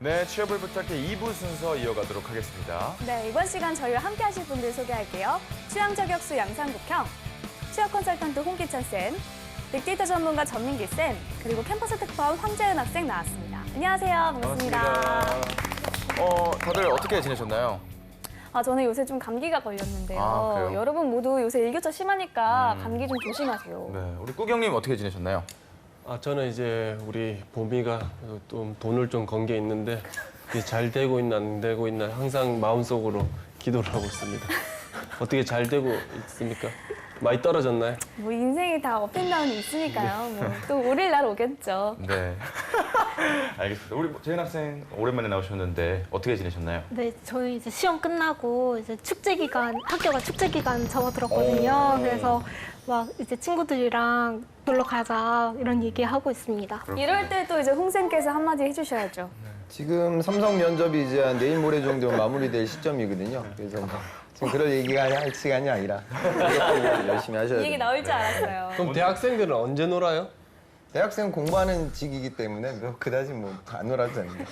네, 취업을 부탁해 2부 순서 이어가도록 하겠습니다. 네, 이번 시간 저희와 함께 하실 분들 소개할게요. 취향 저격수 양상국형, 취업 컨설턴트 홍기찬 쌤, 빅데이터 전문가 전민기 쌤, 그리고 캠퍼스 특파원 황재은 학생 나왔습니다. 안녕하세요. 반갑습니다. 다들 어떻게 지내셨나요? 저는 요새 좀 감기가 걸렸는데요. 그래요? 여러분 모두 요새 일교차 심하니까 감기 좀 조심하세요. 네, 우리 꾸경님 어떻게 지내셨나요? 저는 이제 우리 봄이가 좀 돈을 좀 건 게 있는데 이게 잘 되고 있나 안 되고 있나 항상 마음속으로 기도를 하고 있습니다. 어떻게 잘 되고 있습니까? 많이 떨어졌나요? 뭐 인생이 다 업앤다운이 있으니까요. 뭐 또 오를 날 오겠죠. 네. 알겠습니다. 우리 재은 학생 오랜만에 나오셨는데 어떻게 지내셨나요? 네, 저희 이제 시험 끝나고 이제 축제 기간, 학교가 축제 기간 접어들었거든요. 그래서 막 이제 친구들이랑 놀러 가자 이런 얘기 하고 있습니다. 이럴 때 또 이제 홍쌤께서 한마디 해주셔야죠. 지금 삼성 면접이 이제 한 내일 모레 정도면 마무리될 시점이거든요. 그래서 뭐 지금 그럴 얘기가 할 시간이 아니라 열심히 하셔야 이 얘기 돼요. 나올 줄 알았어요. 그럼 대학생들은 언제 놀아요? 대학생 공부하는 직이기 때문에 뭐 그다지 뭐 안 놀아도 됩니다.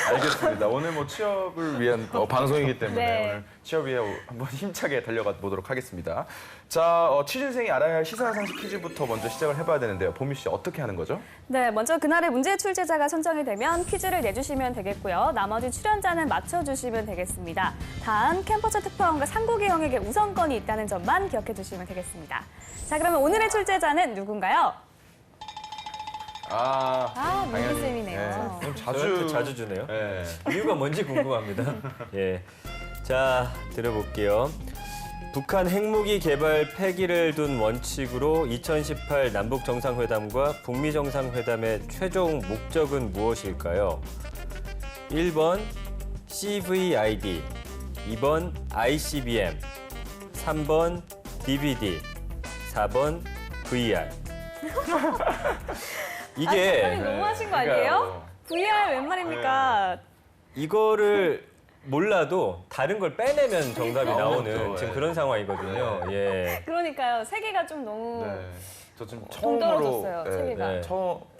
알겠습니다. 오늘 뭐 취업을 위한 방송이기 때문에 네. 오늘 취업 위해 한번 힘차게 달려가 보도록 하겠습니다. 자, 취준생이 알아야 할 시사상식 퀴즈부터 먼저 시작을 해봐야 되는데요. 보미 씨 어떻게 하는 거죠? 네, 먼저 그날의 문제 출제자가 선정이 되면 퀴즈를 내주시면 되겠고요. 나머지 출연자는 맞춰주시면 되겠습니다. 단 캠퍼스 특파원과 상국이 형에게 우선권이 있다는 점만 기억해 두시면 되겠습니다. 자, 그러면 오늘의 출제자는 누군가요? 민기 쌤이네요. 저한테 자주 주네요. 네. 이유가 뭔지 궁금합니다. 예, 자 들어볼게요. 북한 핵무기 개발 폐기를 둔 원칙으로 2018 남북 정상회담과 북미 정상회담의 최종 목적은 무엇일까요? 1번 CVID, 2번 ICBM, 3번 DVD, 4번 VR. 이게 너무 하신 거 아니에요? VR 웬 말입니까? 이거를 몰라도 다른 걸 빼내면 정답이 나오는 그렇죠. 지금 예. 그런 상황이거든요. 예. 그러니까 세 개가 좀 너무 네. 저 지금 동떨어졌어요, 세 개가. 네.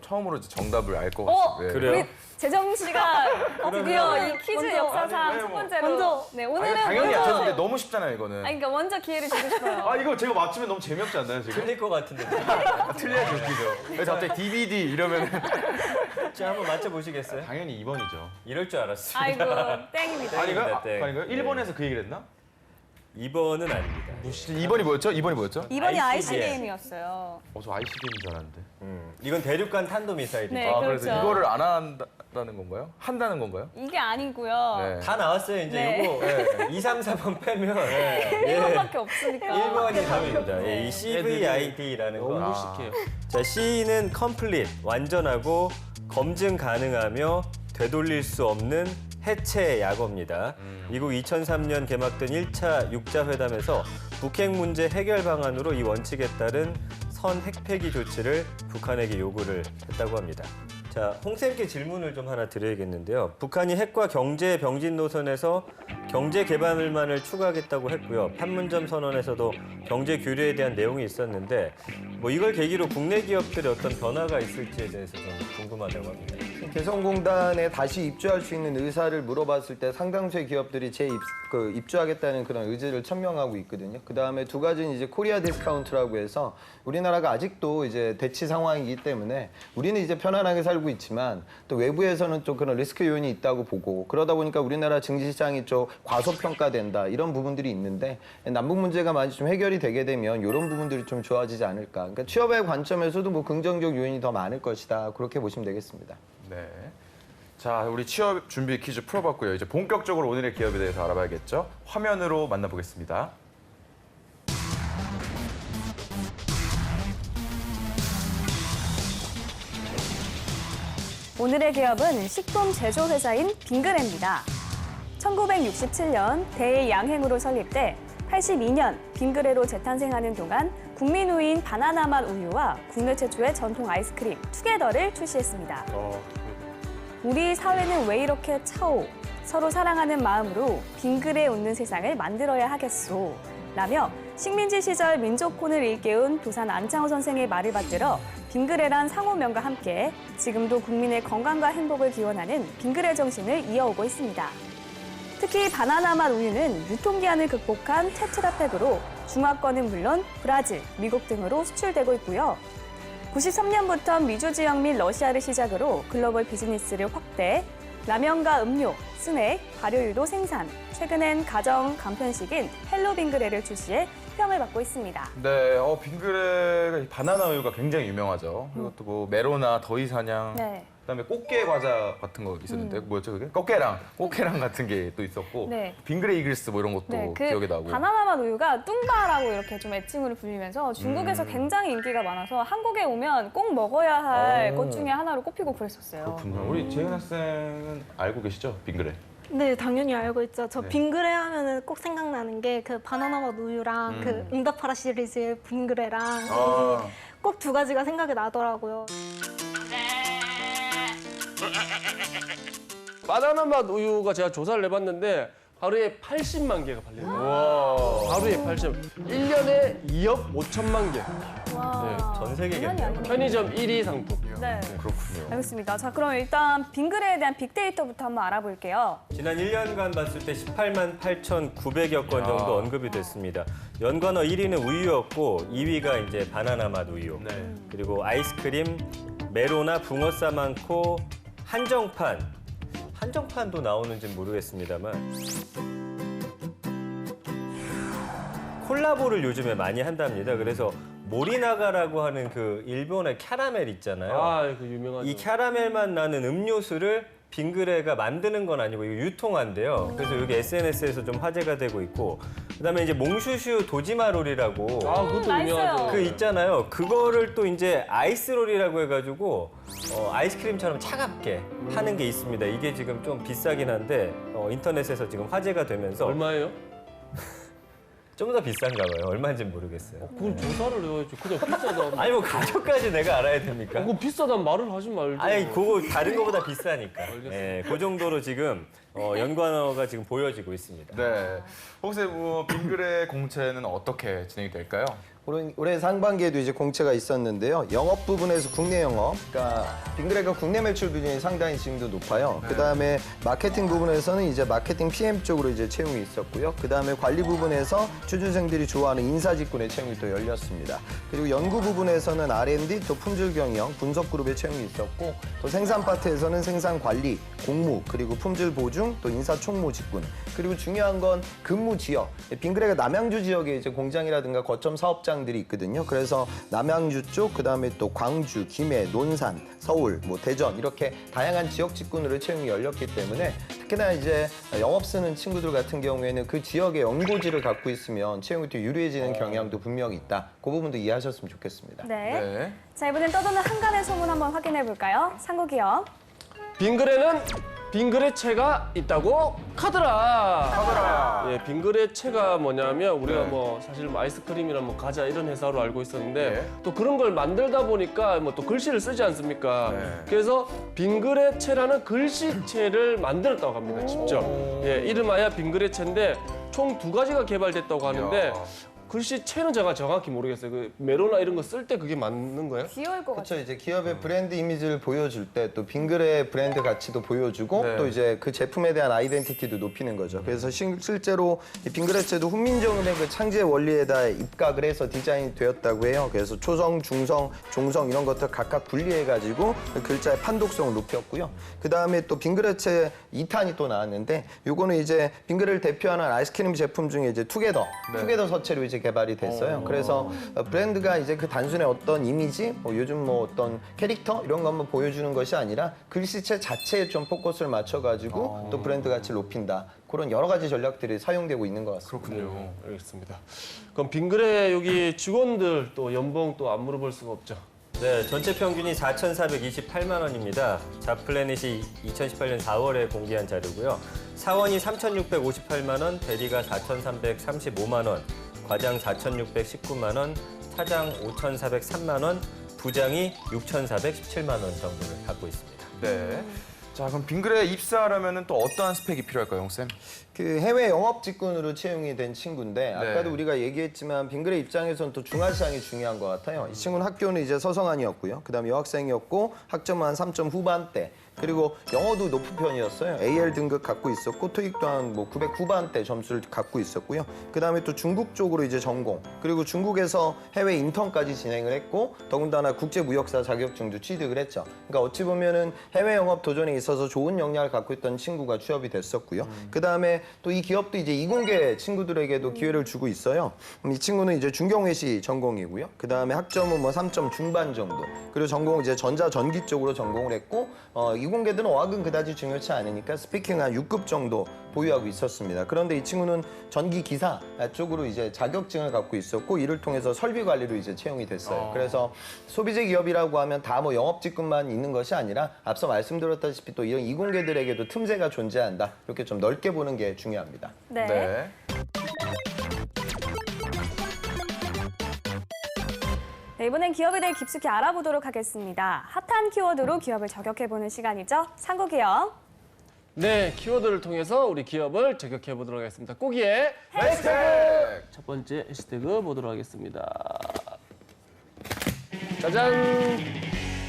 처음으로 이제 정답을 알 것 어? 같아요. 네. 그래요? 우리 재정 씨가 드디어 이 퀴즈 먼저, 역사상 네, 첫 뭐. 번째로 먼저. 네, 이거 오늘은 당연히 먼저 맞췄는데 너무 쉽잖아요, 이거는. 그러니까 먼저 기회를 주고 싶어요. 이거 제가 맞추면 너무 재미없지 않나요, 지금? 틀릴 것 같은데. 틀려야 웃기죠. 그래서 갑자기 DVD 이러면 자, 한번 맞춰보시겠어요? 당연히 2번이죠. 이럴 줄 알았어요. 아이고 땡입니다. 아닌가요? 땡. 아닌가요? 네. 1번에서 그 얘기를 했나? 2번은 아닙니다. 2번이 뭐였죠? 2번이 뭐였죠? 2번이 ICBM. ICBM이었어요. 저 ICBM인 줄 알았는데. 이건 대륙간 탄도미사일이죠. 네. 그래서 그렇죠. 이거를 안 한다는 건가요? 한다는 건가요? 이게 아니고요. 네. 다 나왔어요. 이제 네. 요거 2, 3, 4번 빼면 예. 1번밖에 없으니까. 1번이 답입니다. 예, 네. 이 CVID라는 거. 너무 무식해요. 자, C는 complete, 완전하고 검증 가능하며 되돌릴 수 없는 해체 약어입니다. 미국 2003년 개막된 1차 육자회담에서 북핵 문제 해결 방안으로 이 원칙에 따른 선 핵폐기 조치를 북한에게 요구를 했다고 합니다. 자, 홍쌤께 질문을 좀 하나 드려야겠는데요. 북한이 핵과 경제 병진 노선에서 경제 개발만을 추구하겠다고 했고요. 판문점 선언에서도 경제 교류에 대한 내용이 있었는데 뭐 이걸 계기로 국내 기업들의 어떤 변화가 있을지에 대해서 좀 궁금하다고 합니다. 개성공단에 다시 입주할 수 있는 의사를 물어봤을 때 상당수의 기업들이 입주하겠다는 그런 의지를 천명하고 있거든요. 그 다음에 두 가지는 이제 코리아 디스카운트라고 해서 우리나라가 아직도 이제 대치 상황이기 때문에 우리는 이제 편안하게 살고 있지만 또 외부에서는 좀 그런 리스크 요인이 있다고 보고 그러다 보니까 우리나라 증시시장이 좀 과소평가된다 이런 부분들이 있는데 남북 문제가 많이 좀 해결이 되게 되면 이런 부분들이 좀 좋아지지 않을까. 그러니까 취업의 관점에서도 뭐 긍정적 요인이 더 많을 것이다. 그렇게 보시면 되겠습니다. 네. 자, 우리 취업 준비 퀴즈 풀어봤고요. 이제 본격적으로 오늘의 기업에 대해서 알아봐야겠죠. 화면으로 만나보겠습니다. 오늘의 기업은 식품 제조 회사인 빙그레입니다. 1967년 대양행으로 설립돼 82년 빙그레로 재탄생하는 동안 국민우유인 바나나맛 우유와 국내 최초의 전통 아이스크림 투게더를 출시했습니다. 우리 사회는 왜 이렇게 차오, 서로 사랑하는 마음으로 빙그레 웃는 세상을 만들어야 하겠소 라며 식민지 시절 민족혼을 일깨운 도산 안창호 선생의 말을 받들어 빙그레란 상호명과 함께 지금도 국민의 건강과 행복을 기원하는 빙그레 정신을 이어오고 있습니다. 특히 바나나 맛 우유는 유통기한을 극복한 테트라팩으로 중화권은 물론 브라질, 미국 등으로 수출되고 있고요. 93년부터 미주 지역 및 러시아를 시작으로 글로벌 비즈니스를 확대, 라면과 음료, 스낵, 발효유도 생산, 최근엔 가정 간편식인 헬로 빙그레를 출시해 평을 받고 있습니다. 네, 빙그레가 바나나 우유가 굉장히 유명하죠. 그리고 또 뭐 메로나, 더위사냥, 네. 그다음에 꽃게 과자 같은 거 있었는데 뭐였죠 그게? 꽃게랑 같은 게 또 있었고 네. 빙그레 이글스 뭐 이런 것도 네, 그 기억에 나고. 바나나 맛 우유가 뚱바라고 이렇게 좀 애칭으로 불리면서 중국에서 굉장히 인기가 많아서 한국에 오면 꼭 먹어야 할 것 중에 하나로 꼽히고 그랬었어요. 그렇군요. 우리 재은 학생은 알고 계시죠, 빙그레? 네, 당연히 알고 있죠. 저 네. 빙그레 하면은 꼭 생각나는 게 그 바나나 맛 우유랑 그 응답하라 시리즈의 빙그레랑 꼭 두 가지가 생각이 나더라고요. 바나나 맛 우유가 제가 조사를 해봤는데 하루에 80만 개가 팔려요. 와. 하루에 1년에 2억 5천만 개. 와, 전 세계겠네요. 장난이 아니네요. 편의점 1위 상품. 네. 그렇군요. 알겠습니다. 자, 그럼 일단 빙그레에 대한 빅데이터부터 한번 알아볼게요. 지난 1년간 봤을 때 18만 8,900여 건 정도 언급이 됐습니다. 연관어 1위는 우유였고 2위가 이제 바나나 맛 우유. 네. 그리고 아이스크림, 메로나 붕어싸 많고 한정판도 나오는지 모르겠습니다만 콜라보를 요즘에 많이 한답니다. 그래서 모리나가라고 하는 그 일본의 캐러멜 있잖아요. 아, 그 유명하죠. 이 캐러멜만 나는 음료수를 빙그레가 만드는 건 아니고 이거 유통한대요. 그래서 여기 SNS에서 좀 화제가 되고 있고 그다음에 이제 몽슈슈 도지마롤이라고 아, 그것도 맛있어요. 유명하죠. 그 있잖아요. 그거를 또 이제 아이스롤이라고 해가지고 아이스크림처럼 차갑게 하는 게 있습니다. 이게 지금 좀 비싸긴 한데 인터넷에서 지금 화제가 되면서 얼마예요? 좀 더 비싼가 봐요. 얼마인지 모르겠어요. 그건 조사를 해야지. 그냥 비싸다. 아니 뭐 가격까지 내가 알아야 됩니까? 그거 비싸단 말을 하지 말죠. 아니 그거 다른 거보다 비싸니까. 예, 그 정도로 지금 연관어가 지금 보여지고 있습니다. 네. 혹시 뭐 빙그레 공채는 어떻게 진행이 될까요? 올해 상반기에도 이제 공채가 있었는데요. 영업 부분에서 국내 영업, 그러니까 빙그레가 국내 매출 비중이 상당히 지금도 높아요. 그다음에 마케팅 부분에서는 이제 마케팅 PM 쪽으로 이제 채용이 있었고요. 그다음에 관리 부분에서 취준생들이 좋아하는 인사직군의 채용이 또 열렸습니다. 그리고 연구 부분에서는 R&D 또 품질 경영, 분석 그룹의 채용이 있었고 또 생산 파트에서는 생산 관리, 공무, 그리고 품질 보증, 또 인사 총무 직군. 그리고 중요한 건 근무 지역. 빙그레가 남양주 지역에 이제 공장이라든가 거점 사업장들이 있거든요. 그래서 남양주 쪽, 그다음에 또 광주, 김해, 논산, 서울, 뭐 대전 이렇게 다양한 지역 직군으로 채용이 열렸기 때문에 특히나 이제 영업 쓰는 친구들 같은 경우에는 그 지역의 연고지를 갖고 있으면 채용이 또 유리해지는 경향도 분명히 있다. 그 부분도 이해하셨으면 좋겠습니다. 네. 네. 자, 이번엔 떠도는 한간의 소문 한번 확인해 볼까요? 상국이요. 빙그레는 빙그레채가 있다고 카더라. 예, 빙그레채가 뭐냐면 우리가 네. 뭐 사실 뭐 아이스크림이나 뭐 과자 이런 회사로 알고 있었는데 네. 또 그런 걸 만들다 보니까 뭐 또 글씨를 쓰지 않습니까? 네. 그래서 빙그레채라는 글씨체를 만들었다고 합니다. 직접. 예, 이름하여 빙그레채인데 총 2가지가 개발됐다고 하는데 이야. 글씨체는 제가 정확히 모르겠어요. 그 메로나 이런 거 쓸 때 그게 맞는 거예요? 귀여울 것 같아요. 그렇죠. 이제 기업의 브랜드 이미지를 보여줄 때 또 빙그레 브랜드 가치도 보여주고 네. 또 이제 그 제품에 대한 아이덴티티도 높이는 거죠. 그래서 실제로 이 빙그레채도 훈민정음의 그 창제 원리에다 입각을 해서 디자인이 되었다고 해요. 그래서 초성, 중성, 종성 이런 것들 각각 분리해가지고 그 글자의 판독성을 높였고요. 그 다음에 또 빙그레채 2탄이 또 나왔는데 요거는 이제 빙그레를 대표하는 아이스크림 제품 중에 이제 투게더 서체로 이제 개발이 됐어요. 그래서 브랜드가 이제 그 단순히 어떤 이미지, 뭐 요즘 뭐 어떤 캐릭터 이런 것만 보여주는 것이 아니라 글씨체 자체에 좀 포커스를 맞춰가지고 또 브랜드 가치를 높인다. 그런 여러 가지 전략들이 사용되고 있는 것 같습니다. 그렇군요. 알겠습니다. 그럼 빙그레 여기 직원들 또 연봉 또 안 물어볼 수가 없죠. 네, 전체 평균이 4,428만 원입니다. 잡플래닛이 2018년 4월에 공개한 자료고요. 사원이 3,658만 원, 대리가 4,335만 원, 과장 4,619만 원, 차장 5,403만 원, 부장이 6,417만 원 정도를 갖고 있습니다. 네. 자, 그럼 빙그레에 입사하려면 또 어떠한 스펙이 필요할까요, 형쌤? 그 해외 영업 직군으로 채용이 된 친구인데 아까도 우리가 얘기했지만 빙그레 입장에서는 또 중화시장이 중요한 것 같아요. 이 친구는 학교는 이제 서성한이었고요. 그다음에 여학생이었고 학점은 한 3점 후반대. 그리고 영어도 높은 편이었어요. AL 등급 갖고 있었고 토익 또한 뭐 900 후반대 점수를 갖고 있었고요. 그다음에 또 중국 쪽으로 이제 전공. 그리고 중국에서 해외 인턴까지 진행을 했고 더군다나 국제무역사 자격증도 취득을 했죠. 그러니까 어찌 보면은 해외 영업 도전에 있어서 좋은 역량을 갖고 있던 친구가 취업이 됐었고요. 그다음에 또 이 기업도 이제 이공계 친구들에게도 기회를 주고 있어요. 이 친구는 이제 중경외시 전공이고요. 그다음에 학점은 뭐 3점 중반 정도. 그리고 전공 이제 전자전기 쪽으로 전공을 했고 이공계들은 어학은 그다지 중요치 않으니까 스피킹 한 6급 정도 보유하고 있었습니다. 그런데 이 친구는 전기 기사 쪽으로 이제 자격증을 갖고 있었고 이를 통해서 설비 관리로 이제 채용이 됐어요. 그래서 소비재 기업이라고 하면 다 뭐 영업 직군만 있는 것이 아니라 앞서 말씀드렸다시피 또 이런 이공계들에게도 틈새가 존재한다. 이렇게 좀 넓게 보는 게 중요합니다. 네. 네. 네, 이번엔 기업에 대해 깊숙이 알아보도록 하겠습니다. 핫한 키워드로 기업을 저격해보는 시간이죠. 상고기업. 네, 키워드를 통해서 우리 기업을 저격해 보도록 하겠습니다. 꼬기의 해시태그! 첫 번째 해시태그 보도록 하겠습니다. 짜잔!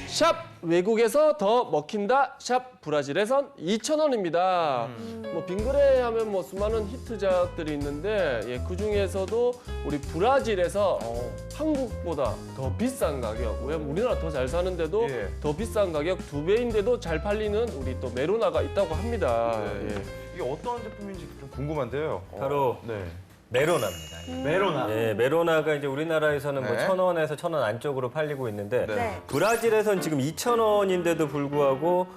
샵 외국에서 더 먹힌다. 샵 브라질에선 2,000원입니다. 뭐 빙그레 하면 뭐 수많은 히트작들이 있는데 그 중에서도 우리 브라질에서 한국보다 더 비싼 가격, 왜 우리나라 더 잘 사는데도 예. 더 비싼 가격 2배인데도 잘 팔리는 우리 또 메로나가 있다고 합니다. 예. 이게 어떤 제품인지 좀 궁금한데요. 바로 네. 메로나입니다. 메로나. 예, 메로나가 이제 우리나라에서는 뭐 네. 1,000원에서 1,000원 안쪽으로 팔리고 있는데 네. 브라질에선 지금 2,000원인데도 불구하고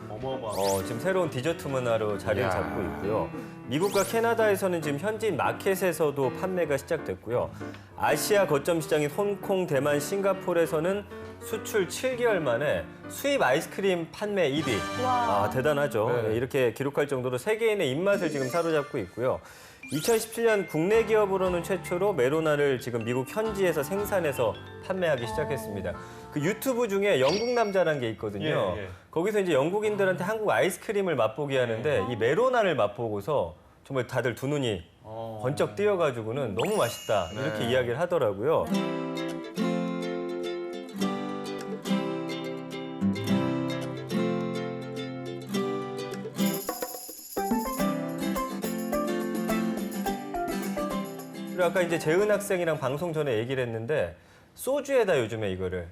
지금 새로운 디저트 문화로 자리를 이야. 잡고 있고요. 미국과 캐나다에서는 지금 현지인 마켓에서도 판매가 시작됐고요. 아시아 거점 시장인 홍콩, 대만, 싱가포르에서는 수출 7개월 만에 수입 아이스크림 판매 1위. 아, 대단하죠. 네. 예, 이렇게 기록할 정도로 세계인의 입맛을 지금 사로잡고 있고요. 2017년 국내 기업으로는 최초로 메로나를 지금 미국 현지에서 생산해서 판매하기 시작했습니다. 그 유튜브 중에 영국 남자라는 게 있거든요. 예, 예. 거기서 이제 영국인들한테 한국 아이스크림을 맛보게 하는데 이 메로나를 맛보고서 정말 다들 두 눈이 번쩍 띄어가지고는 너무 맛있다 이렇게 네. 이야기를 하더라고요. 그리고 아까 이제 재은 학생이랑 방송 전에 얘기를 했는데 소주에다 요즘에 이거를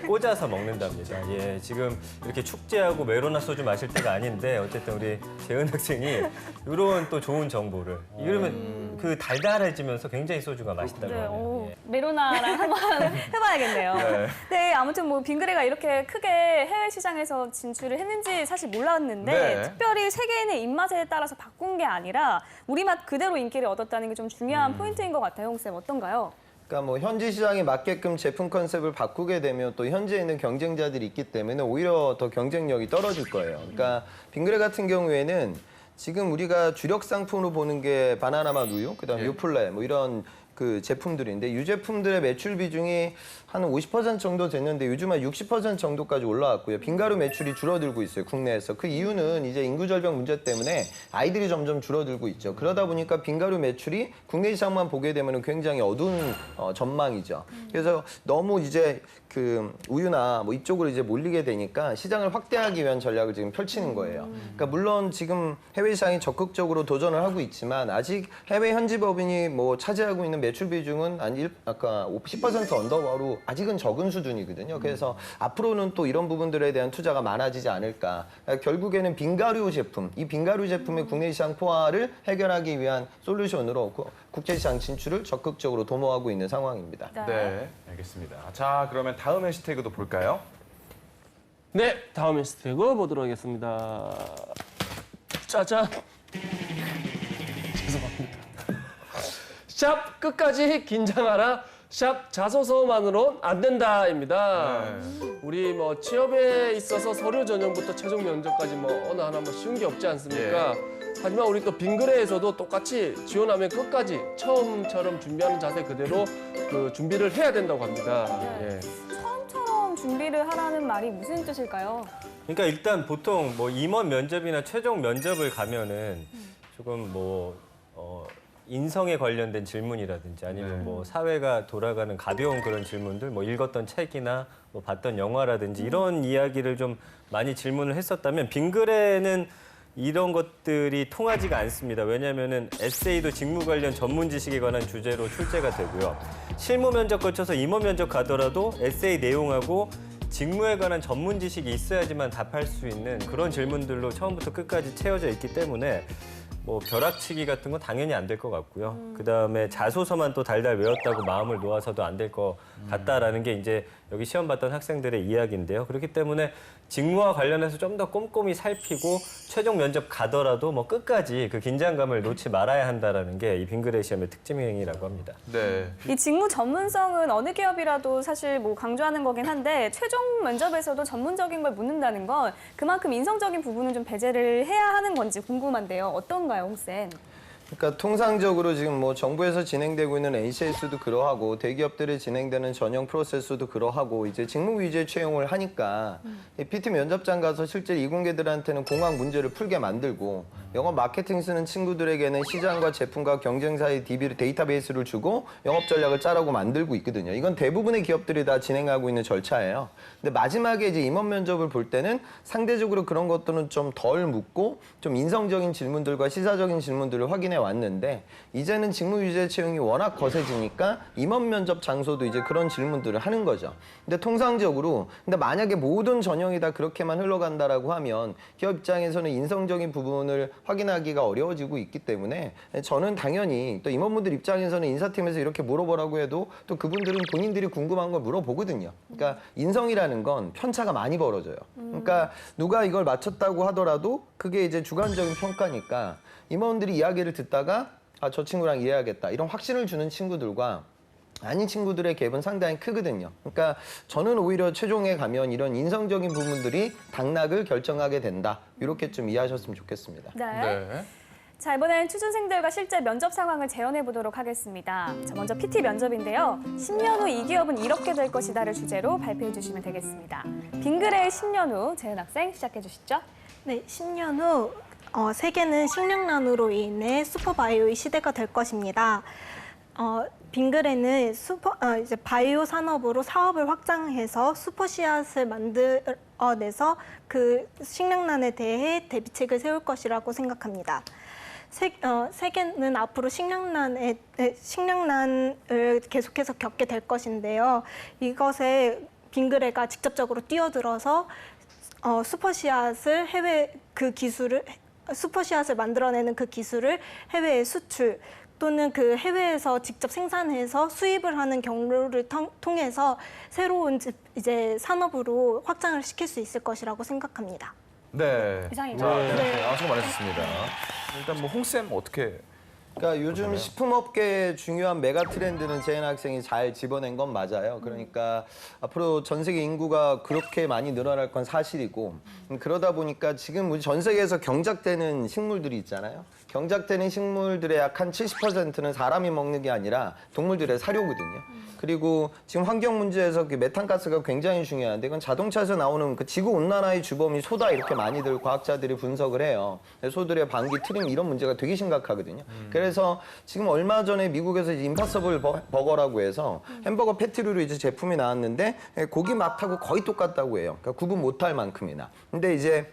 꽂아서 먹는답니다. 예, 지금 이렇게 축제하고 메로나 소주 마실 때가 아닌데 어쨌든 우리 재은 학생이 이런 또 좋은 정보를 이러면 그 달달해지면서 굉장히 소주가 맛있다고 네, 하네요. 예. 메로나랑 한번 해봐야겠네요. 네. 네, 아무튼 뭐 빙그레가 이렇게 크게 해외 시장에서 진출을 했는지 사실 몰랐는데 네. 특별히 세계인의 입맛에 따라서 바꾼 게 아니라 우리 맛 그대로 인기를 얻었다는 게 좀 중요한 포인트인 것 같아요. 홍 쌤, 어떤가요? 그러니까 뭐 현지 시장에 맞게끔 제품 컨셉을 바꾸게 되면 또 현지에 있는 경쟁자들이 있기 때문에 오히려 더 경쟁력이 떨어질 거예요. 그러니까 빙그레 같은 경우에는 지금 우리가 주력 상품으로 보는 게 바나나맛 우유, 그다음에 요플레 뭐 이런 그 제품들인데 이 제품들의 매출 비중이 한 50% 정도 됐는데 요즘 한 60% 정도까지 올라왔고요. 빙가루 매출이 줄어들고 있어요, 국내에서. 그 이유는 이제 인구 절벽 문제 때문에 아이들이 점점 줄어들고 있죠. 그러다 보니까 빙가루 매출이 국내 시장만 보게 되면 굉장히 어두운 전망이죠. 그래서 너무 이제 그 우유나 뭐 이쪽으로 이제 몰리게 되니까 시장을 확대하기 위한 전략을 지금 펼치는 거예요. 그러니까 물론 지금 해외 시장이 적극적으로 도전을 하고 있지만 아직 해외 현지 법인이 뭐 차지하고 있는 매출 비중은 아까 10% 언더바로 아직은 적은 수준이거든요. 그래서 앞으로는 또 이런 부분들에 대한 투자가 많아지지 않을까. 그러니까 결국에는 빙가루 제품, 이 빙가루 제품의 국내 시장 포화를 해결하기 위한 솔루션으로 국제시장 진출을 적극적으로 도모하고 있는 상황입니다. 네, 알겠습니다. 자, 그러면 다음 해시태그도 볼까요? 네, 다음 해시태그 보도록 하겠습니다. 짜잔. 죄송합니다. 샵 끝까지 긴장하라. 샵 자소서만으로는 안 된다입니다. 우리 뭐 취업에 있어서 서류 전형부터 최종 면접까지 뭐 어느 하나 뭐 쉬운 게 없지 않습니까? 하지만 우리 또 빙그레에서도 똑같이 지원하면 끝까지 처음처럼 준비하는 자세 그대로 그 준비를 해야 된다고 합니다. 예. 처음처럼 준비를 하라는 말이 무슨 뜻일까요? 그러니까 일단 보통 뭐 임원 면접이나 최종 면접을 가면은 조금 인성에 관련된 질문이라든지 아니면 뭐 사회가 돌아가는 가벼운 그런 질문들, 뭐 읽었던 책이나 뭐 봤던 영화라든지 이런 이야기를 좀 많이 질문을 했었다면 빙글에는 이런 것들이 통하지가 않습니다. 왜냐하면은 에세이도 직무 관련 전문 지식에 관한 주제로 출제가 되고요. 실무 면접 거쳐서 임원 면접 가더라도 에세이 내용하고 직무에 관한 전문 지식이 있어야지만 답할 수 있는 그런 질문들로 처음부터 끝까지 채워져 있기 때문에 뭐 벼락치기 같은 건 당연히 안 될 것 같고요. 그다음에 자소서만 또 달달 외웠다고 마음을 놓아서도 안 될 것 같다라는 게 이제 여기 시험 봤던 학생들의 이야기인데요. 그렇기 때문에 직무와 관련해서 좀 더 꼼꼼히 살피고 최종 면접 가더라도 뭐 끝까지 그 긴장감을 놓지 말아야 한다라는 게 이 빙그레 시험의 특징이라고 합니다. 네. 이 직무 전문성은 어느 기업이라도 사실 뭐 강조하는 거긴 한데 최종 면접에서도 전문적인 걸 묻는다는 건 그만큼 인성적인 부분은 좀 배제를 해야 하는 건지 궁금한데요. 어떤가요, 홍쌤? 그러니까 통상적으로 지금 뭐 정부에서 진행되고 있는 NCS도 그러하고 대기업들에 진행되는 전형 프로세스도 그러하고 이제 직무 위주의 채용을 하니까 이 PT 면접장 가서 실제 이공계들한테는 공학 문제를 풀게 만들고 영업 마케팅 쓰는 친구들에게는 시장과 제품과 경쟁사의 데이터베이스를 주고 영업 전략을 짜라고 만들고 있거든요. 이건 대부분의 기업들이 다 진행하고 있는 절차예요. 근데 마지막에 이제 임원 면접을 볼 때는 상대적으로 그런 것들은 좀 덜 묻고 좀 인성적인 질문들과 시사적인 질문들을 확인해 왔는데 이제는 직무 위주의 채용이 워낙 거세지니까 임원 면접 장소도 이제 그런 질문들을 하는 거죠. 근데 통상적으로 근데 만약에 모든 전형이 다 그렇게만 흘러간다라고 하면 기업 입장에서는 인성적인 부분을 확인하기가 어려워지고 있기 때문에 저는 당연히 또 임원분들 입장에서는 인사팀에서 이렇게 물어보라고 해도 또 그분들은 본인들이 궁금한 걸 물어보거든요. 그러니까 인성이라는 건 편차가 많이 벌어져요. 그러니까 누가 이걸 맞췄다고 하더라도 그게 이제 주관적인 평가니까 임원들이 이야기를 듣다가 아, 저 친구랑 이해하겠다 이런 확신을 주는 친구들과 아닌 친구들의 갭은 상당히 크거든요. 그러니까 저는 오히려 최종에 가면 이런 인성적인 부분들이 당락을 결정하게 된다. 이렇게 좀 이해하셨으면 좋겠습니다. 네. 자, 이번엔 취준생들과 실제 면접 상황을 재현해 보도록 하겠습니다. 자, 먼저 PT 면접인데요. 10년 후 이 기업은 이렇게 될 것이다를 주제로 발표해 주시면 되겠습니다. 빙그레의 10년 후 재은 학생 시작해 주시죠. 네, 10년 후 세계는 식량난으로 인해 슈퍼바이오의 시대가 될 것입니다. 빙그레는 이제 바이오 산업으로 사업을 확장해서 슈퍼씨앗을 만들어내서 그 식량난에 대해 대비책을 세울 것이라고 생각합니다. 세계는 앞으로 식량난을 계속해서 겪게 될 것인데요. 이것에 빙그레가 직접적으로 뛰어들어서 슈퍼씨앗을 슈퍼씨앗을 만들어내는 그 기술을 해외에 수출 또는 그 해외에서 직접 생산해서 수입을 하는 경로를 통해서 새로운 이제 산업으로 확장을 시킬 수 있을 것이라고 생각합니다. 네. 이상이죠? 네. 수고 많으셨습니다. 일단 뭐 홍쌤 어떻게 그러니까 요즘 식품업계의 중요한 메가 트렌드는 재현 학생이 잘 집어낸 건 맞아요. 그러니까 앞으로 전 세계 인구가 그렇게 많이 늘어날 건 사실이고 그러다 보니까 지금 우리 전 세계에서 경작되는 식물들이 있잖아요. 경작되는 식물들의 약 한 70%는 사람이 먹는 게 아니라 동물들의 사료거든요. 그리고 지금 환경 문제에서 그 메탄가스가 굉장히 중요한데 이건 자동차에서 나오는 그 지구 온난화의 주범이 소다 이렇게 많이들 과학자들이 분석을 해요. 소들의 방귀, 트림 이런 문제가 되게 심각하거든요. 그래서 지금 얼마 전에 미국에서 이제 임파서블 버거라고 해서 햄버거 패티류로 이제 제품이 나왔는데 고기 맛하고 거의 똑같다고 해요. 그러니까 구분 못할 만큼이나. 근데 이제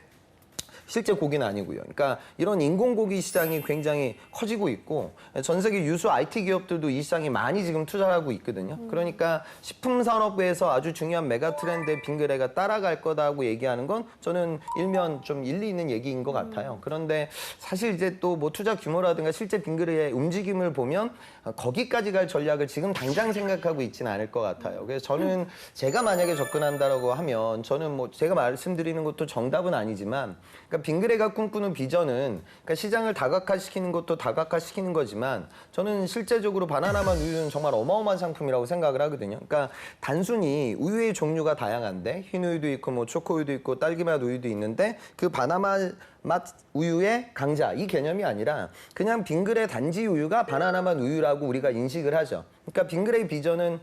실제 고기는 아니고요. 그러니까 이런 인공고기 시장이 굉장히 커지고 있고 전 세계 유수 IT 기업들도 이 시장에 많이 지금 투자하고 있거든요. 그러니까 식품 산업에서 아주 중요한 메가 트렌드의 빙그레가 따라갈 거다고 얘기하는 건 저는 일면 좀 일리 있는 얘기인 것 같아요. 그런데 사실 이제 또 뭐 투자 규모라든가 실제 빙그레의 움직임을 보면 거기까지 갈 전략을 지금 당장 생각하고 있지는 않을 것 같아요. 그래서 저는 제가 만약에 접근한다라고 하면 저는 뭐 제가 말씀드리는 것도 정답은 아니지만 그러니까 빙그레가 꿈꾸는 비전은 그러니까 시장을 다각화시키는 것도 다각화시키는 거지만 저는 실제적으로 바나나맛 우유는 정말 어마어마한 상품이라고 생각을 하거든요. 그러니까 단순히 우유의 종류가 다양한데 흰 우유도 있고 뭐 초코 우유도 있고 딸기맛 우유도 있는데 그 바나나 맛 우유의 강자 이 개념이 아니라 그냥 빙그레 단지 우유가 바나나맛 우유라고 우리가 인식을 하죠. 그러니까 빙그레의 비전은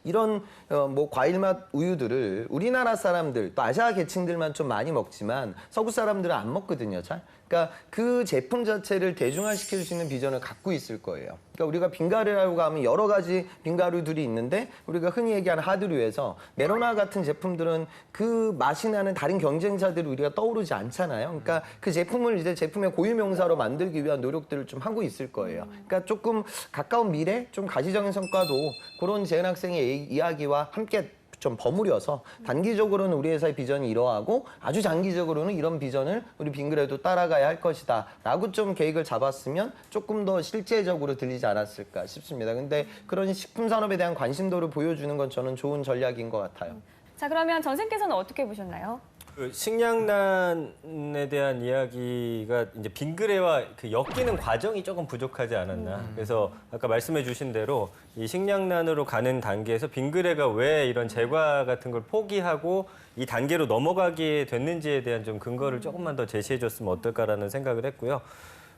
이런 뭐 과일맛 우유들을 우리나라 사람들 또 아시아 계층들만 좀 많이 먹지만 서구 사람들은 안 먹거든요, 잘. 그러니까 그 제품 자체를 대중화시킬 수 있는 비전을 갖고 있을 거예요. 그러니까 우리가 빙가루라고 하면 여러 가지 빙가루들이 있는데 우리가 흔히 얘기하는 하드류에서 메로나 같은 제품들은 그 맛이 나는 다른 경쟁사들이 우리가 떠오르지 않잖아요. 그러니까 그 제품을 이제 제품의 고유 명사로 만들기 위한 노력들을 좀 하고 있을 거예요. 그러니까 조금 가까운 미래, 좀 가시적인 성과도 그런 재은 학생의 이야기와 함께 좀 버무려서 단기적으로는 우리 회사의 비전이 이러하고 아주 장기적으로는 이런 비전을 우리 빙그레도 따라가야 할 것이다 라고 좀 계획을 잡았으면 조금 더 실제적으로 들리지 않았을까 싶습니다. 근데 그런 식품 산업에 대한 관심도를 보여주는 건 저는 좋은 전략인 것 같아요. 자, 그러면 전 선생님께서는 어떻게 보셨나요? 그 식량난에 대한 이야기가 이제 빙그레와 그 엮이는 과정이 조금 부족하지 않았나. 그래서 아까 말씀해 주신 대로 이 식량난으로 가는 단계에서 빙그레가 왜 이런 제과 같은 걸 포기하고 이 단계로 넘어가게 됐는지에 대한 좀 근거를 조금만 더 제시해 줬으면 어떨까라는 생각을 했고요.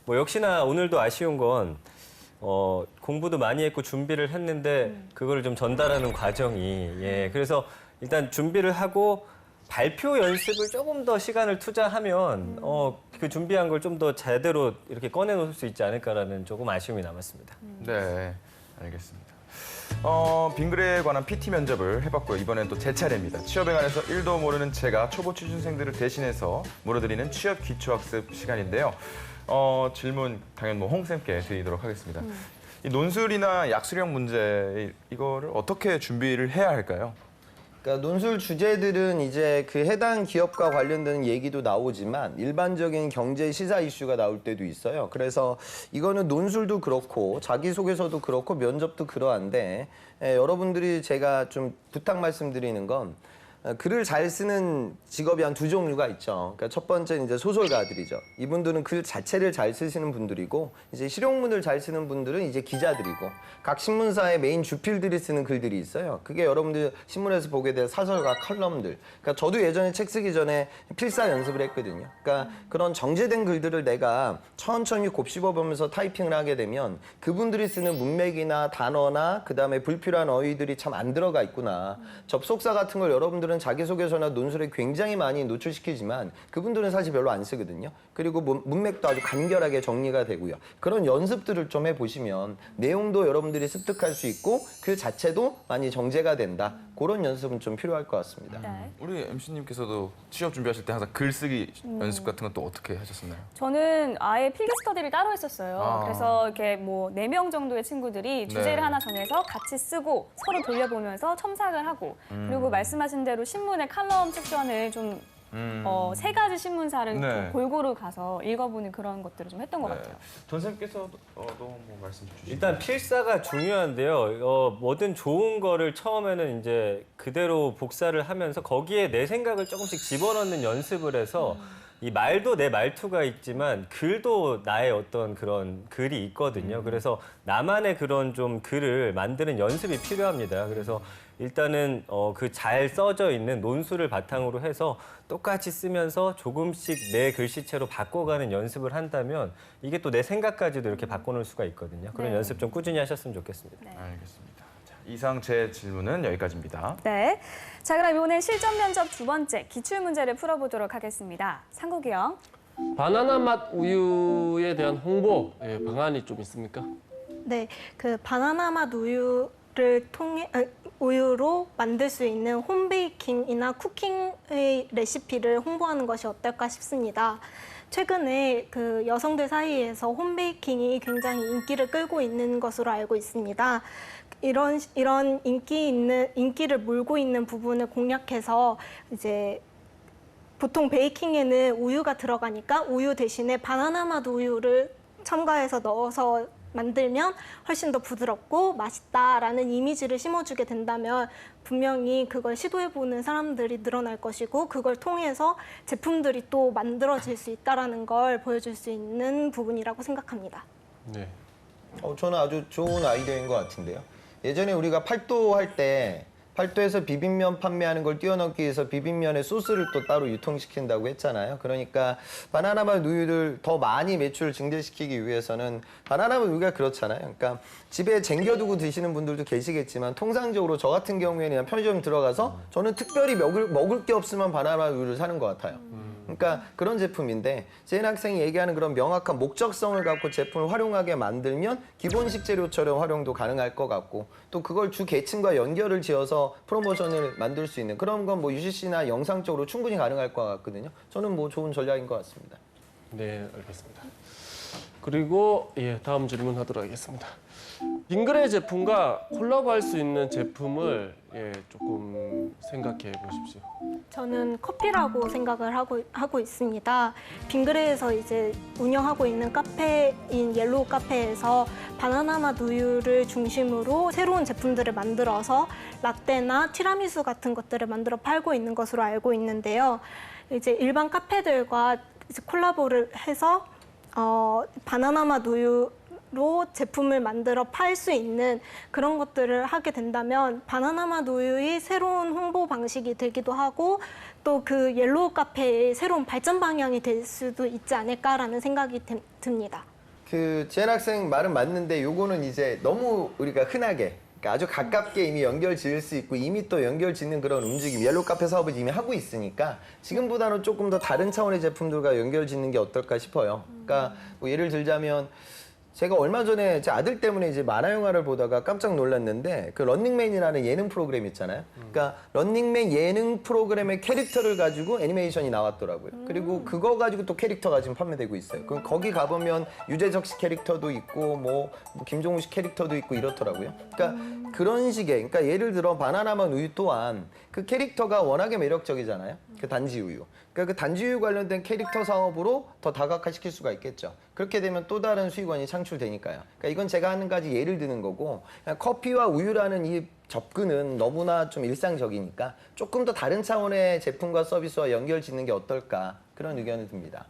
뭐 역시나 오늘도 아쉬운 건 공부도 많이 했고 준비를 했는데 그걸 좀 전달하는 과정이 그래서 일단 준비를 하고 발표 연습을 조금 더 시간을 투자하면 그 준비한 걸 좀 더 제대로 이렇게 꺼내놓을 수 있지 않을까라는 조금 아쉬움이 남았습니다. 네, 알겠습니다. 빙그레에 관한 PT 면접을 해봤고요. 이번엔 또 제 차례입니다. 취업에 관해서 1도 모르는 제가 초보 취준생들을 대신해서 물어드리는 취업 기초학습 시간인데요. 질문 당연히 홍 쌤께 드리도록 하겠습니다. 이 논술이나 약술형 문제 이거를 어떻게 준비를 해야 할까요? 그러니까 논술 주제들은 이제 그 해당 기업과 관련된 얘기도 나오지만 일반적인 경제 시사 이슈가 나올 때도 있어요. 그래서 이거는 논술도 그렇고 자기소개서도 그렇고 면접도 그러한데 여러분들이 제가 좀 부탁 말씀드리는 건 글을 잘 쓰는 직업이 한 두 종류가 있죠. 그러니까 첫 번째는 이제 소설가들이죠. 이분들은 글 자체를 잘 쓰시는 분들이고 이제 실용문을 잘 쓰는 분들은 이제 기자들이고 각 신문사의 메인 주필들이 쓰는 글들이 있어요. 그게 여러분들 신문에서 보게 될 사설과 컬럼들. 그러니까 저도 예전에 책 쓰기 전에 필사 연습을 했거든요. 그러니까 그런 정제된 글들을 내가 천천히 곱씹어보면서 타이핑을 하게 되면 그분들이 쓰는 문맥이나 단어나 그다음에 불필요한 어휘들이 참 안 들어가 있구나. 접속사 같은 걸 여러분들은 자기소개서나 논술에 굉장히 많이 노출시키지만 그분들은 사실 별로 안 쓰거든요. 그리고 문맥도 아주 간결하게 정리가 되고요. 그런 연습들을 좀 해보시면 내용도 여러분들이 습득할 수 있고 그 자체도 많이 정제가 된다. 그런 연습은 좀 필요할 것 같습니다. 네. 우리 MC님께서도 취업 준비하실 때 항상 글쓰기 연습 같은 건 또 어떻게 하셨었나요? 저는 아예 필기 스터디를 따로 했었어요. 아. 그래서 이렇게 뭐 4명 정도의 친구들이 주제를 네. 하나 정해서 같이 쓰고 서로 돌려보면서 첨삭을 하고 그리고 말씀하신 대로 신문의 칼럼 섹션을 좀 3가지 신문사를 네. 좀 골고루 가서 읽어보는 그런 것들을 좀 했던 것 같아요. 전 쌤께서도 뭐 말씀 주시죠. 일단 필사가 중요한데요. 뭐든 좋은 거를 처음에는 이제 그대로 복사를 하면서 거기에 내 생각을 조금씩 집어넣는 연습을 해서 이 말도 내 말투가 있지만 글도 나의 어떤 그런 글이 있거든요. 그래서 나만의 그런 좀 글을 만드는 연습이 필요합니다. 그래서 일단은 그 잘 써져 있는 논술을 바탕으로 해서 똑같이 쓰면서 조금씩 내 글씨체로 바꿔가는 연습을 한다면 이게 또 내 생각까지도 이렇게 바꿔놓을 수가 있거든요. 그런 네. 연습 좀 꾸준히 하셨으면 좋겠습니다. 알겠습니다. 자, 이상 제 질문은 여기까지입니다. 네. 자, 그럼 이번엔 실전 면접 2번째 기출 문제를 풀어보도록 하겠습니다. 상국이 형. 바나나 맛 우유에 대한 홍보 방안이 좀 있습니까? 네, 그 바나나 맛 우유를 우유로 만들 수 있는 홈베이킹이나 쿠킹의 레시피를 홍보하는 것이 어떨까 싶습니다. 최근에 그 여성들 사이에서 홈베이킹이 굉장히 인기를 끌고 있는 것으로 알고 있습니다. 이런 인기를 몰고 있는 부분을 공략해서 이제 보통 베이킹에는 우유가 들어가니까 우유 대신에 바나나 맛 우유를 첨가해서 넣어서 만들면 훨씬 더 부드럽고 맛있다라는 이미지를 심어주게 된다면 분명히 그걸 시도해보는 사람들이 늘어날 것이고 그걸 통해서 제품들이 또 만들어질 수 있다는 걸 보여줄 수 있는 부분이라고 생각합니다. 네. 저는 아주 좋은 아이디어인 것 같은데요. 예전에 우리가 팔도 할 때 팔도에서 비빔면 판매하는 걸 뛰어넘기 위해서 비빔면에 소스를 또 따로 유통시킨다고 했잖아요. 그러니까 바나나맛 우유를 더 많이 매출을 증대시키기 위해서는 바나나맛 우유가 그렇잖아요. 그러니까 집에 쟁겨두고 드시는 분들도 계시겠지만 통상적으로 저 같은 경우에는 그냥 편의점 들어가서 저는 특별히 먹을 게 없으면 바나나맛 우유를 사는 것 같아요. 그러니까 그런 제품인데 제인 학생이 얘기하는 그런 명확한 목적성을 갖고 제품을 활용하게 만들면 기본 식재료처럼 활용도 가능할 것 같고 또 그걸 주 계층과 연결을 지어서 프로모션을 만들 수 있는 그런 건 뭐 UCC나 영상적으로 충분히 가능할 것 같거든요. 저는 뭐 좋은 전략인 것 같습니다. 네, 알겠습니다. 그리고 다음 질문하도록 하겠습니다. 빙그레 제품과 콜라보할 수 있는 제품을 조금 생각해 보십시오. 저는 커피라고 생각을 하고 있습니다. 빙그레에서 이제 운영하고 있는 카페인 옐로우 카페에서 바나나맛 우유를 중심으로 새로운 제품들을 만들어서 라떼나 티라미수 같은 것들을 만들어 팔고 있는 것으로 알고 있는데요. 이제 일반 카페들과 이제 콜라보를 해서 바나나맛 우유로 제품을 만들어 팔 수 있는 그런 것들을 하게 된다면 바나나맛 우유의 새로운 홍보 방식이 되기도 하고 또 그 옐로우 카페의 새로운 발전 방향이 될 수도 있지 않을까라는 생각이 듭니다. 그 제인 학생 말은 맞는데 요거는 이제 너무 우리가 흔하게 그러니까 아주 가깝게 이미 연결 지을 수 있고 이미 또 연결 짓는 그런 움직임 옐로우 카페 사업을 이미 하고 있으니까 지금보다는 조금 더 다른 차원의 제품들과 연결 짓는 게 어떨까 싶어요. 그러니까 뭐 예를 들자면 제가 얼마 전에 제 아들 때문에 이제 만화 영화를 보다가 깜짝 놀랐는데 그 런닝맨이라는 예능 프로그램 있잖아요. 그러니까 런닝맨 예능 프로그램의 캐릭터를 가지고 애니메이션이 나왔더라고요. 그리고 그거 가지고 또 캐릭터가 지금 판매되고 있어요. 그럼 거기 가보면 유재석 씨 캐릭터도 있고 뭐 김종우 씨 캐릭터도 있고 이렇더라고요. 그러니까 그런 식의 그러니까 예를 들어 바나나맛 우유 또한 그 캐릭터가 워낙에 매력적이잖아요. 그 단지 우유. 그러니까 그 단지 우유 관련된 캐릭터 사업으로 더 다각화시킬 수가 있겠죠. 그렇게 되면 또 다른 수익원이 창출되니까요. 그러니까 이건 제가 한 가지 예를 드는 거고 그냥 커피와 우유라는 이 접근은 너무나 좀 일상적이니까 조금 더 다른 차원의 제품과 서비스와 연결 짓는 게 어떨까 그런 의견이 듭니다.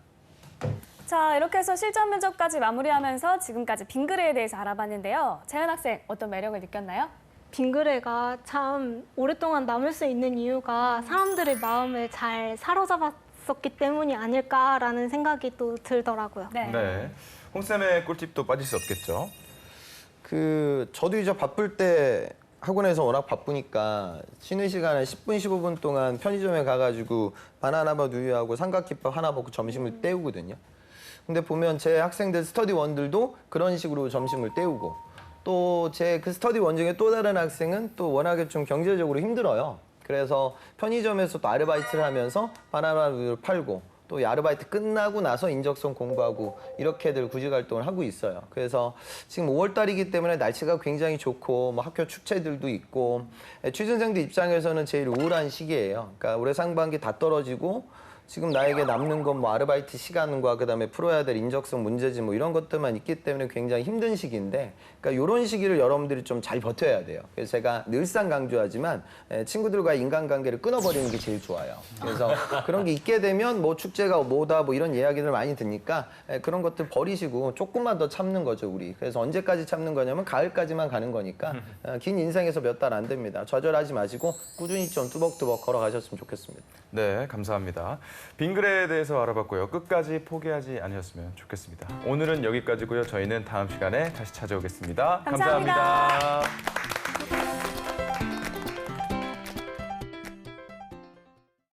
자, 이렇게 해서 실전 면접까지 마무리하면서 지금까지 빙그레에 대해서 알아봤는데요. 재현 학생, 어떤 매력을 느꼈나요? 빙그레가 참 오랫동안 남을 수 있는 이유가 사람들의 마음을 잘 사로잡았었기 때문이 아닐까라는 생각이 또 들더라고요. 네. 홍쌤의 꿀팁도 빠질 수 없겠죠. 저도 이제 바쁠 때 학원에서 워낙 바쁘니까 쉬는 시간에 10분, 15분 동안 편의점에 가가지고 바나나맛 우유하고 삼각김밥 하나 먹고 점심을 때우거든요. 근데 보면 제 학생들 스터디원들도 그런 식으로 점심을 때우고 또 제 그 스터디원 중에 또 다른 학생은 또 워낙에 좀 경제적으로 힘들어요. 그래서 편의점에서 또 아르바이트를 하면서 바나나맛 우유를 팔고 또 이 아르바이트 끝나고 나서 인적성 공부하고 이렇게들 구직 활동을 하고 있어요. 그래서 지금 5월 달이기 때문에 날씨가 굉장히 좋고 뭐 학교 축제들도 있고 취준생들 입장에서는 제일 우울한 시기예요. 그러니까 올해 상반기 다 떨어지고 지금 나에게 남는 건 뭐 아르바이트 시간과 그다음에 풀어야 될 인적성 문제지 뭐 이런 것들만 있기 때문에 굉장히 힘든 시기인데 그러니까 이런 시기를 여러분들이 좀 잘 버텨야 돼요. 그래서 제가 늘상 강조하지만 친구들과의 인간관계를 끊어버리는 게 제일 좋아요. 그래서 그런 게 있게 되면 뭐 축제가 뭐다 뭐 이런 이야기들 많이 듣니까 그런 것들 버리시고 조금만 더 참는 거죠, 우리. 그래서 언제까지 참는 거냐면 가을까지만 가는 거니까 긴 인생에서 몇 달 안 됩니다. 좌절하지 마시고 꾸준히 좀 뚜벅뚜벅 걸어가셨으면 좋겠습니다. 네, 감사합니다. 빙그레에 대해서 알아봤고요. 끝까지 포기하지 않으셨으면 좋겠습니다. 오늘은 여기까지고요. 저희는 다음 시간에 다시 찾아오겠습니다. 감사합니다. 감사합니다.